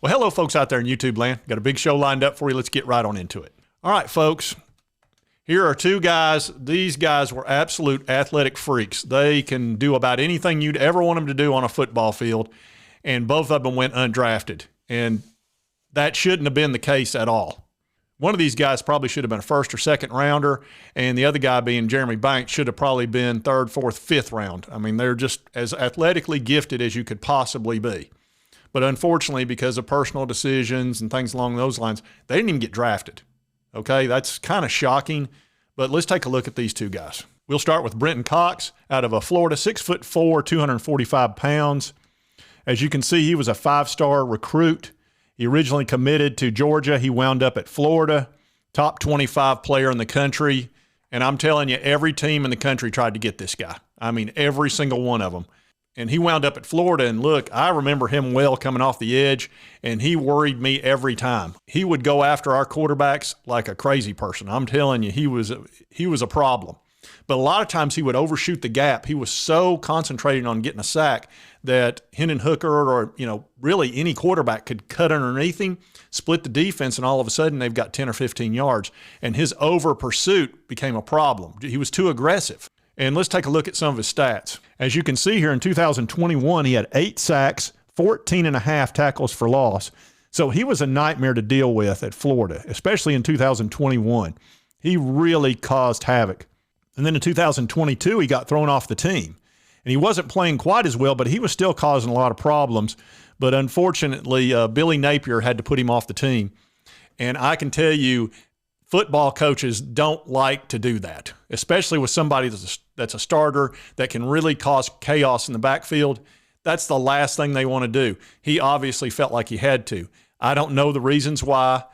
Well, hello, folks out there in YouTube land. Got a big show lined up for you. Let's get right on into it. All right, folks. Here are two guys. These guys were absolute athletic freaks. They can do about anything you'd ever want them to do on a football field, and both of them went undrafted. And that shouldn't have been the case at all. One of these guys probably should have been a first or second rounder, and the other guy being Jeremy Banks should have probably been third, fourth, fifth round. I mean, they're just as athletically gifted as you could possibly be. But unfortunately, because of personal decisions and things along those lines, they didn't even get drafted. Okay, that's kind of shocking, but let's take a look at these two guys. We'll start with Brenton Cox out of Florida, 6'4", 245 pounds. As you can see, he was a five-star recruit. He originally committed to Georgia. He wound up at Florida, top 25 player in the country. And I'm telling you, every team in the country tried to get this guy. I mean, every single one of them. And he wound up at Florida, and look, I remember him well coming off the edge, and he worried me every time. He would go after our quarterbacks like a crazy person. I'm telling you, he was a problem. But a lot of times he would overshoot the gap. He was so concentrated on getting a sack that Hendon Hooker or, really any quarterback could cut underneath him, split the defense, and all of a sudden they've got 10 or 15 yards. And his over pursuit became a problem. He was too aggressive. And let's take a look at some of his stats. As you can see here in 2021, he had 8 sacks, 14.5 tackles for loss. So he was a nightmare to deal with at Florida, especially in 2021. He really caused havoc. And then in 2022, he got thrown off the team. And he wasn't playing quite as well, but he was still causing a lot of problems. But unfortunately, Billy Napier had to put him off the team. And I can tell you, football coaches don't like to do that, especially with somebody that's a starter that can really cause chaos in the backfield. That's the last thing they want to do. He obviously felt like he had to. I don't know the reasons why.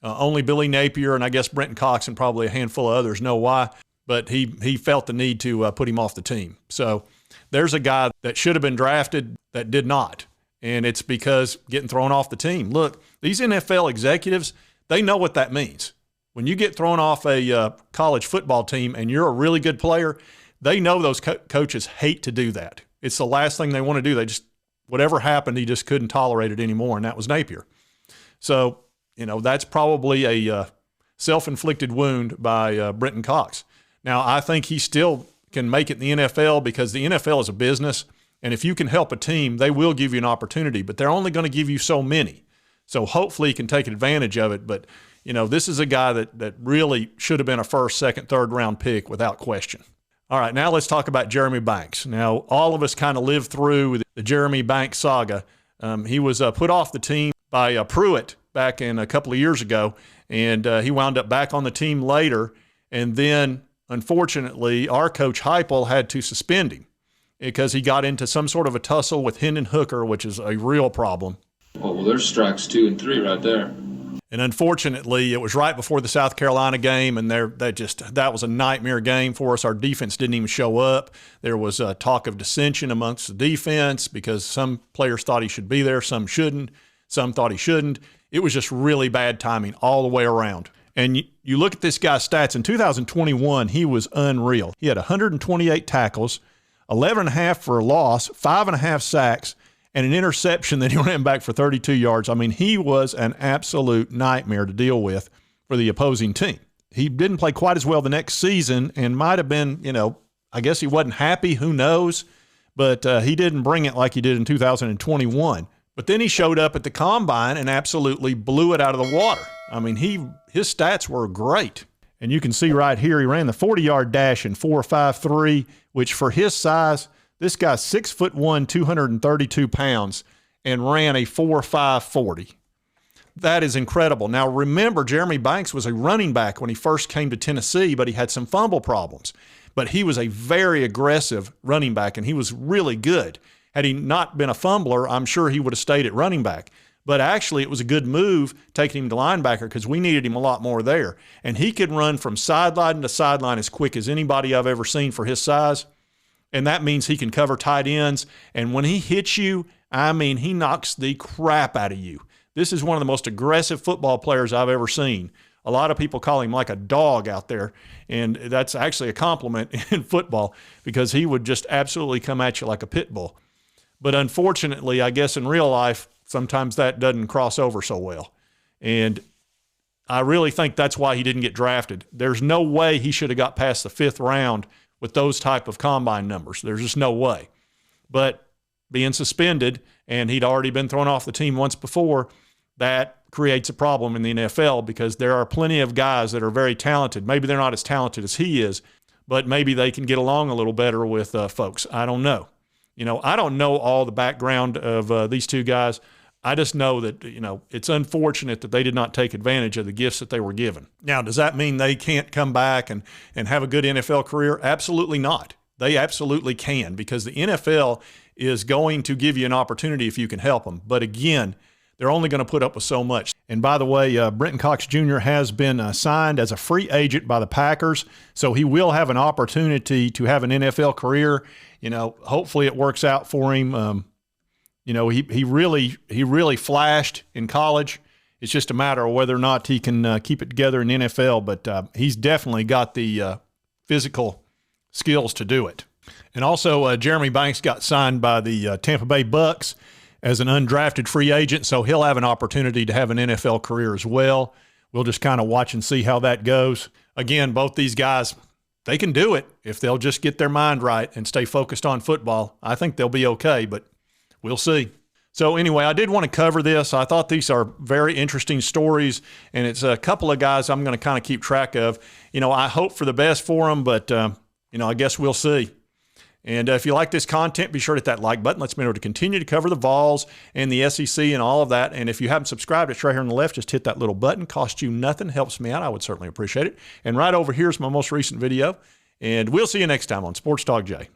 Only Billy Napier and I guess Brenton Cox and probably a handful of others know why, but he felt the need to put him off the team. So there's a guy that should have been drafted that did not, and it's because getting thrown off the team. Look, these NFL executives, they know what that means. When you get thrown off a college football team and you're a really good player, they know those coaches hate to do that. It's the last thing they want to do. They just, whatever happened, he just couldn't tolerate it anymore, and that was Napier. So, that's probably a self-inflicted wound by Brenton Cox. Now, I think he still can make it in the NFL because the NFL is a business, and if you can help a team, they will give you an opportunity, but they're only going to give you so many. So hopefully he can take advantage of it. But, this is a guy that really should have been a first, second, third round pick without question. All right, now let's talk about Jeremy Banks. Now, all of us kind of lived through the Jeremy Banks saga. He was put off the team by Pruitt back in a couple of years ago, and he wound up back on the team later. And then, unfortunately, our coach Heupel had to suspend him because he got into some sort of a tussle with Hendon Hooker, which is a real problem. Oh, well, there's strikes 2 and 3 right there. And unfortunately, it was right before the South Carolina game, and that was a nightmare game for us. Our defense didn't even show up. There was talk of dissension amongst the defense because some players thought he should be there, some shouldn't, some thought he shouldn't. It was just really bad timing all the way around. And you look at this guy's stats. In 2021, he was unreal. He had 128 tackles, 11.5 for a loss, 5.5 sacks, and an interception that he ran back for 32 yards. I mean, he was an absolute nightmare to deal with for the opposing team. He didn't play quite as well the next season and might have been, I guess he wasn't happy, who knows, but he didn't bring it like he did in 2021. But then he showed up at the combine and absolutely blew it out of the water. I mean, his stats were great. And you can see right here, he ran the 40-yard dash in 4.53, which for his size, this guy's 6'1", 232 pounds, and ran a 4.540. That is incredible. Now, remember, Jeremy Banks was a running back when he first came to Tennessee, but he had some fumble problems. But he was a very aggressive running back, and he was really good. Had he not been a fumbler, I'm sure he would have stayed at running back. But actually, it was a good move taking him to linebacker because we needed him a lot more there. And he could run from sideline to sideline as quick as anybody I've ever seen for his size. And that means he can cover tight ends. And when he hits you, I mean, he knocks the crap out of you. This is one of the most aggressive football players I've ever seen. A lot of people call him like a dog out there, and that's actually a compliment in football because he would just absolutely come at you like a pit bull. But unfortunately, I guess in real life, sometimes that doesn't cross over so well. And I really think that's why he didn't get drafted. There's no way he should have got past the 5th round with those type of combine numbers. There's just no way. But being suspended, and he'd already been thrown off the team once before, that creates a problem in the NFL because there are plenty of guys that are very talented. Maybe they're not as talented as he is, but maybe they can get along a little better with folks. I don't know. I don't know all the background of these two guys. I just know that, it's unfortunate that they did not take advantage of the gifts that they were given. Now, does that mean they can't come back and have a good NFL career? Absolutely not. They absolutely can, because the NFL is going to give you an opportunity if you can help them. But again, they're only going to put up with so much. And by the way, Brenton Cox Jr. has been signed as a free agent by the Packers, so he will have an opportunity to have an NFL career. Hopefully it works out for him. He really flashed in college. It's just a matter of whether or not he can keep it together in the NFL, but he's definitely got the physical skills to do it. And also, Jeremy Banks got signed by the Tampa Bay Bucks as an undrafted free agent, so he'll have an opportunity to have an NFL career as well. We'll just kind of watch and see how that goes. Again, both these guys, they can do it if they'll just get their mind right and stay focused on football. I think they'll be okay, but we'll see. So anyway, I did want to cover this. I thought these are very interesting stories, and it's a couple of guys I'm going to kind of keep track of. I hope for the best for them, but, I guess we'll see. And if you like this content, be sure to hit that like button. Let's me know to continue to cover the Vols and the SEC and all of that. And if you haven't subscribed, it's right here on the left. Just hit that little button. Costs you nothing. Helps me out. I would certainly appreciate it. And right over here is my most recent video. And we'll see you next time on Sports Talk Jay.